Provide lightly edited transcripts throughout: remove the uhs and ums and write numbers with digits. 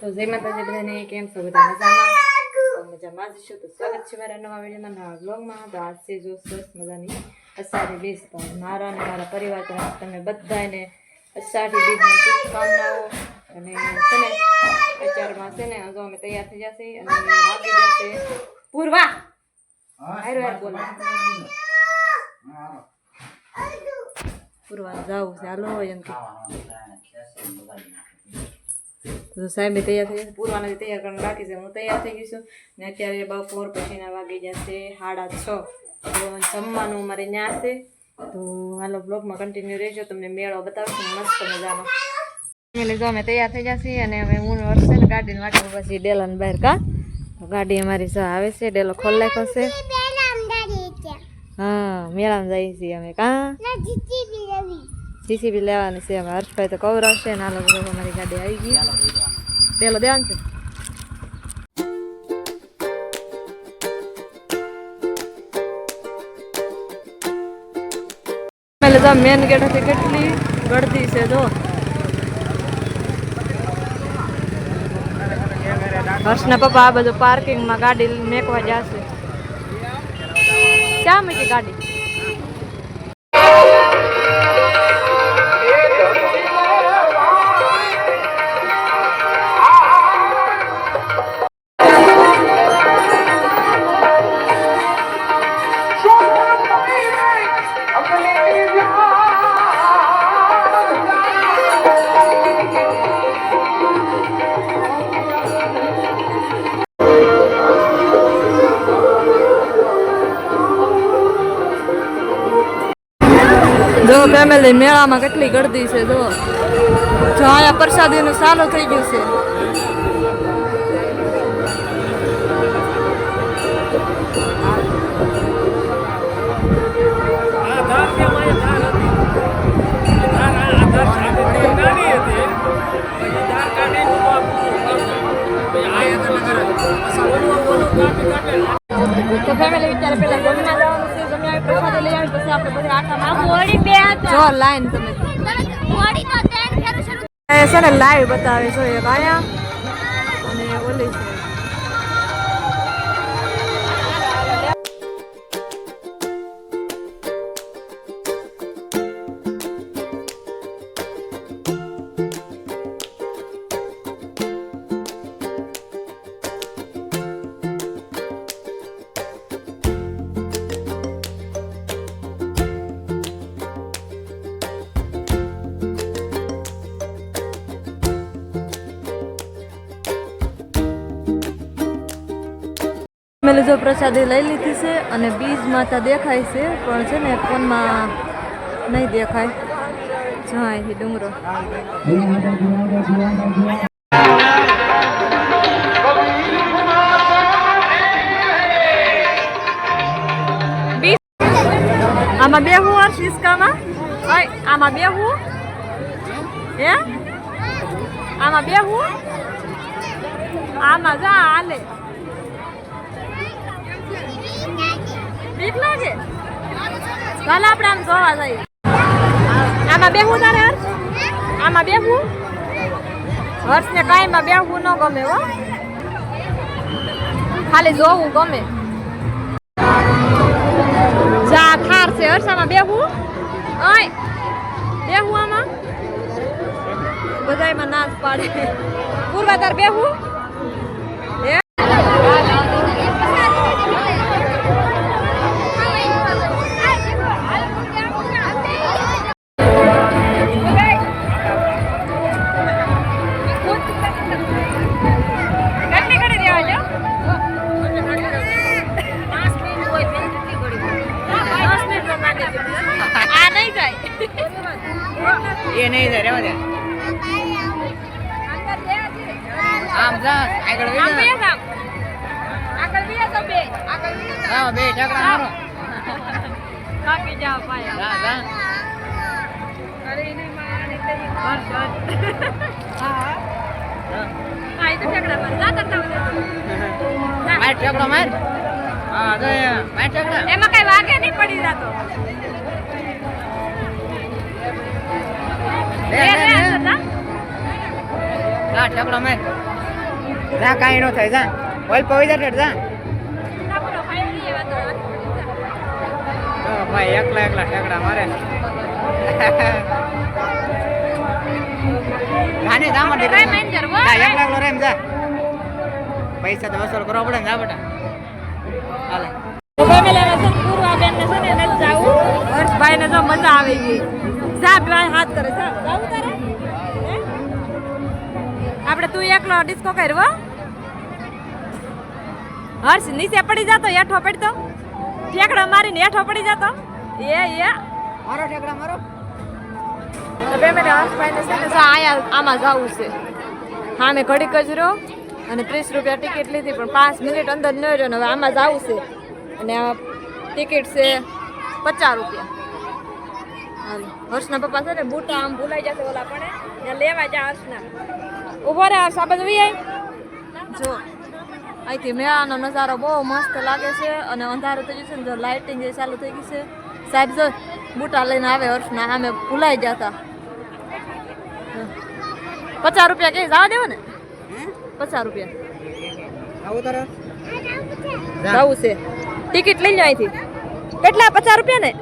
તો જય માતાજી બધાને, કેમ છો બધા મજામાં? મજામાં જ છો તો સ્વાગત છે મારા નવા વિડીયોમાં, નવા બ્લોગમાં. તો આજ છે જો સરસ મજાની અષાઢી બીજ. તો મારા અને મારા પરિવાર તરફ તમે બધાને અષાઢી બીજની શુભકામનાઓ. અને છે ને અત્યારમાં છે ને હજુ અમે તૈયાર થઈ જશે અને વાગી જશે પૂર્વા બોલો પૂર્વા જાવું છે, હાલો એમ કે તો સાહેબે તૈયાર થઈ જશે, પૂરવાને તૈયાર કરવાનું બાકી છે. હું તૈયાર થઈ ગઈ છું ને અત્યારે બપોર પછીના વાગી જશે 6:30. તો જમવાનું અમારે ત્યાં છે. તો હાલો બ્લોગમાં કન્ટિન્યુ રહેજો, તમને મેળો બતાવશું મસ્ત મજાનો. લીધો અમે તૈયાર થઈ જશે અને અમે હું વર્ષે ને ગાડીને વાટે પછી ડેલાને બહાર કા ગાડી અમારી સહ આવે છે. ડેલો ખોલ નાખ્યો છે. હા, મેળામાં જઈએ છીએ અમે. કા જીસીબી લેવાની છે અમે. હર્ષભાઈ તો કવરાવશે ને હાલો અમારી ગાડી આવી ગઈ. ડેલો દેવાનું છે. મેન ગેટ હતી કેટલી ગળતી છે જો. હર્ષના પપ્પા આ બધું પાર્કિંગમાં ગાડી મેકવા જશે. ક્યાં મૂકી ગાડી? જો ફેમિલી, મેળામાં કેટલી ગળદી છે જો. અહીંયા પ્રસાદીનું ચાલુ થઈ ગયું છે. તો ફેમિલી વિચારે પેલા જમવા જવાનું છે. જમ્યા પ્રસાદી લઈ આવી પછી આપણે બધા આટા જો લાઈન તમે છે ને લાઈવ બતાવે છો એક આયા અને ઓલી છે. મેં જો પ્રસાદી લઈ લીધી છે અને બીજ માતા દેખાય છે પણ છે ને ફોનમાં નહીં દેખાય. જો અહીંથી ડુંગરો આમાં બેહું હર્ષ હિસકામાં આમાં બેહું હે આમાં બેહું આમાં જા હાલે બીક લાગે. ચાલો આપણે આમ જોવા જઈએ. આમાં બેહું તારે હર્ષ? આમાં બેહું? હર્ષને કાંઈમાં બેહવું ન ગમે હો, ખાલી જોવું ગમે. જા થાર છે હર્ષ, આમાં બેહવું? ઓય બેહવું આમાં? બધાયમાં નાચ પાડે. પૂર્વા તાર બેહવું? એ નહીં જાય રેવા દે. આમ જા આગળ વે જા. આગળ વે તો બે આગળ વે હા બે ઠકરા મારો કાપી જાવ પાયા. જા જા અરે નહીં માને તે બસ હા આઈ તો ઠકરા માર જા કરતા હોય માર ઠકરા માર. હા તો માર ઠકરા એમાં કઈ વાગે નહીં પડી જાતો. ઠકડા મેં જા કાંઈ ન થાય જા ઓલ પવી જા જા ભાઈ એકલા ઠેકડા મારે ગાને જા મને એકલા રેમ જા પૈસા તો વસૂલ કરવો પડે ને જા બેટા હાલે હર્ષભાઈ ને જો મજા આવી ગઈ જા ભાઈ હાથ કરે જાવું તારે આપણે તું એકલો ડિસ્કો કરવો હર્ષ નીચે પડી જાતો હેઠો પડતો ઠેકડા મારીને હેઠો પડી જાતો મારો ઠેકડા મારો હર્ષભાઈ ને છે ને આમાં જવું છે હા મેં ઘડી કચરો અને 30 રૂપિયા ટિકિટ લીધી પણ 5 મિનિટ અંદર ન રહ્યો ને હવે આમાં જવું છે અને આ ટિકિટ છે 50 રૂપિયા હાલો હર્ષના પપ્પા છે ને બૂટા આમ ભૂલાઈ જશે ઓલા પણ ત્યાં લેવા જા હર્ષના ઉભો રે હર્ષ આ બાજુ વી જો અહીંથી મેળાનો નજારો બહુ મસ્ત લાગે છે અને અંધારું થઈ ગયું છે ને જો લાઇટિંગ જે ચાલુ થઈ ગઈ છે સાહેબ જો બૂટા લઈને આવે હર્ષના સામે ભૂલાઈ જતા 50 રૂપિયા કઈ જવા દેવો ને 50 રૂપિયા જવું છે ટિકિટ લઈ લો અહીંથી કેટલા 50 રૂપિયા ને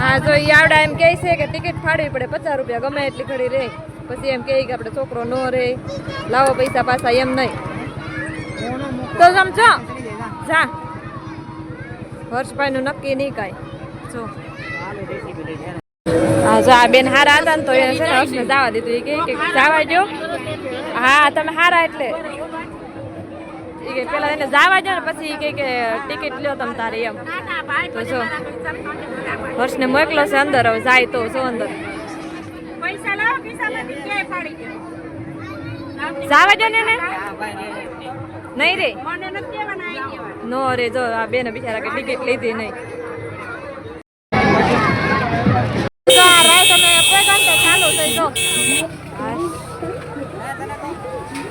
હા જો આવડા એમ કહે છે કે ટિકિટ ફાડવી પડે 50 રૂપિયા ગમે એટલી ઘડી રે પછી એમ કહે કે આપણે છોકરો ન રે લાવો પૈસા પાછા એમ નહીં તો સમજો જા હર્ષભાઈ નું નક્કી નહીં કાંઈ જો હા જો આ બેન હારા હતા ને તો એને છે ને હર્ષને જવા દીધું એ કે જવા દો હા તમે હારા એટલે એ કે પેલા એને જવા દો ને પછી એ કે ટિકિટ લ્યો તમે તારી એમ તો જો હર્ષને મોકલો છે અંદર હવે જાય તો જો અંદર જવા દો ને નહીં રે નો રે જો આ બેન બિચારા કે ટિકિટ લીધી નહીં ચાલુ થઈ જો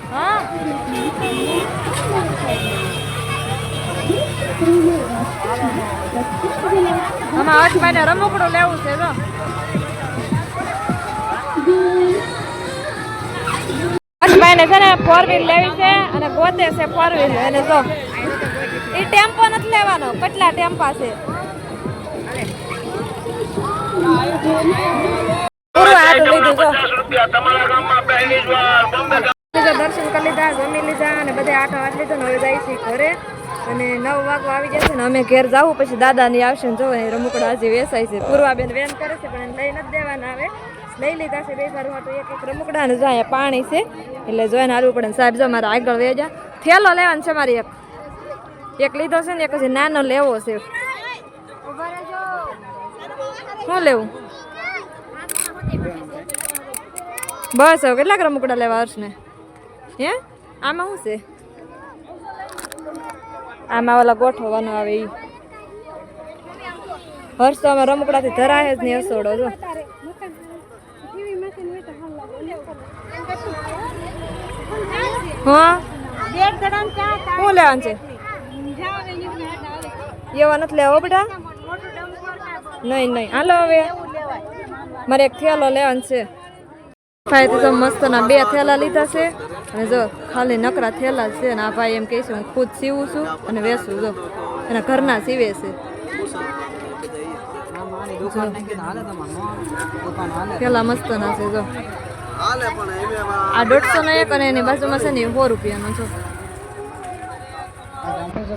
હા આમાં હર્ષભાઈને રમકડું લેવું છે જો હર્ષભાઈને છે ને 4 વ્હીલ લેવી છે અને ગોતે છે 4 વ્હીલ અને જો એ ટેમ્પો નથી લેવાનો કેટલા ટેમ્પા છે દર્શન કરી લીધા જમી લીધા અને બધે આટો હાથ લીધો ને હવે જાય છે ઘરે અને 9 વાગવા આવી જશે ને અમે ઘેર જાવું પછી દાદાની આવશે ને જો રમકડા હજી વેચાય છે પૂર્વાબેન વેન કરે છે પણ લઈ નથી દેવાના આવે લઈ લીધા છે બે સારું હતું એક રમકડા ને જો અહીંયા પાણી છે એટલે જોઈને હાલવું પડે સાહેબ જો મારે આગળ વેજા થેલો લેવાનો છે મારી એક લીધો છે ને એક હજી નાનો લેવો છે શું લેવું બસ હવે કેટલાક રમકડા લેવા હર્ષને હે આમાં શું છે આમાં ઓલા ગોઠવવાનું આવે એ હર્ષ તો આમાં રમકડાથી ધરાય જ નહીં હસોડો જો હા શું લેવાનું છે એવા નથી લેવો બેટા નહીં હાલો હવે મારે એક થેલો લેવાનો છે ભાઈ તો મસ્ત ના 2 થેલા લીધા છે અને જો ખાલી નકરા થેલા છે ને આ ભાઈ એમ કહે છે હું ખુદ સીવું છું અને વેચું જો એના ઘરના સીવે છે થેલા મસ્ત ના છે જો આ 150 નો એક અને એની બાજુમાં છે ને 100 રૂપિયાનો છો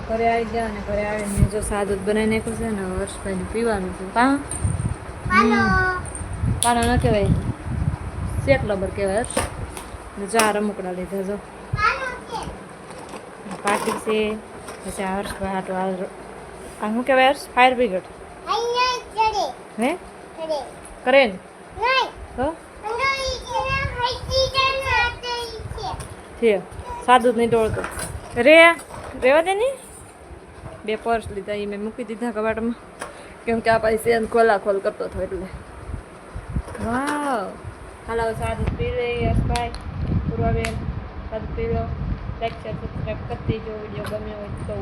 ઘરે આવી ગયા અને ઘરે આવીને જો સાદું બનાવી નાખ્યું છે ને હર્ષભાઈને પીવાનું છે પાનો ન કહેવાય સેટ લબર કહેવાય હર્ષ જો આ રમકડા લીધા જો પાર્ટી છે પછી આ હર્ષભાઈ આટો આ શું કહેવાય હર્ષ ફાયર બ્રિગેડ હે કરે ને તો છે સાદું જ નહીં ડોળતો રેવા દે નહીં 2 પર્સ લીધા એ મેં મૂકી દીધા કબાટમાં કેમ કે આ પાસે ખોલા ખોલ કરતો હતો એટલે વાવ હાલો સાદું પી લઈ યશભાઈ પૂર્વાબેન સાદું પી લો લાઈક શેર સબસ્ક્રાઈબ કરી દેજો વિડીયો ગમ્યો હોય તો